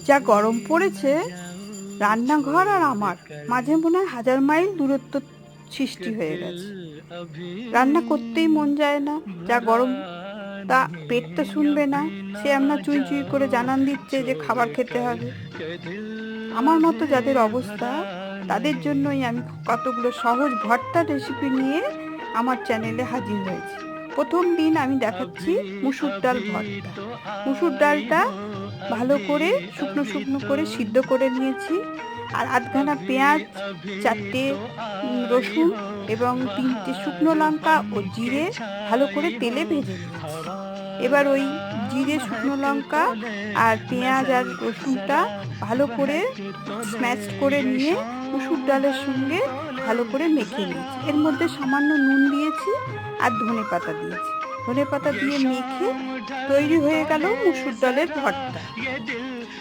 যা গরম পড়েছে, রান্নাঘর আর আমার মাঝে মনে হয় 1000 মাইল দূরত্ব সৃষ্টি হয়ে গেছে। রান্না করতেই মন যায় না, যা গরম। তা পেট তো শুনবে না, সে আমরা চুই চুই করে জানান দিচ্ছে যে খাবার খেতে হবে। আমার মতো যাদের অবস্থা, তাদের জন্যই আমি কতগুলো সহজ ভর্তার রেসিপি নিয়ে আমার চ্যানেলে হাজির হয়েছি। প্রথম দিন আমি দেখাচ্ছি মুসুর ডাল ভর্তা। মুসুর ডালটা ভালো করে শুকনো শুকনো করে সিদ্ধ করে নিয়েছি, আর আধখানা পেঁয়াজ, 4টে রসুন এবং 3টে শুকনো লঙ্কা ও জিরে ভালো করে তেলে ভেজে নিয়েছি। এবার ওই জিরে, শুকনো লঙ্কা আর পেঁয়াজ আর রসুনটা ভালো করে স্ম্যাশ করে নিয়ে মুসুর ডালের সঙ্গে ভালো করে মেখে নিয়েছি। এর মধ্যে সামান্য নুন দিয়েছি আর ধনেপাতা দিয়েছি। ধনেপাতা দিয়ে মেখে তৈরি হয়ে গেল মুসুর ডালের ভর্তা।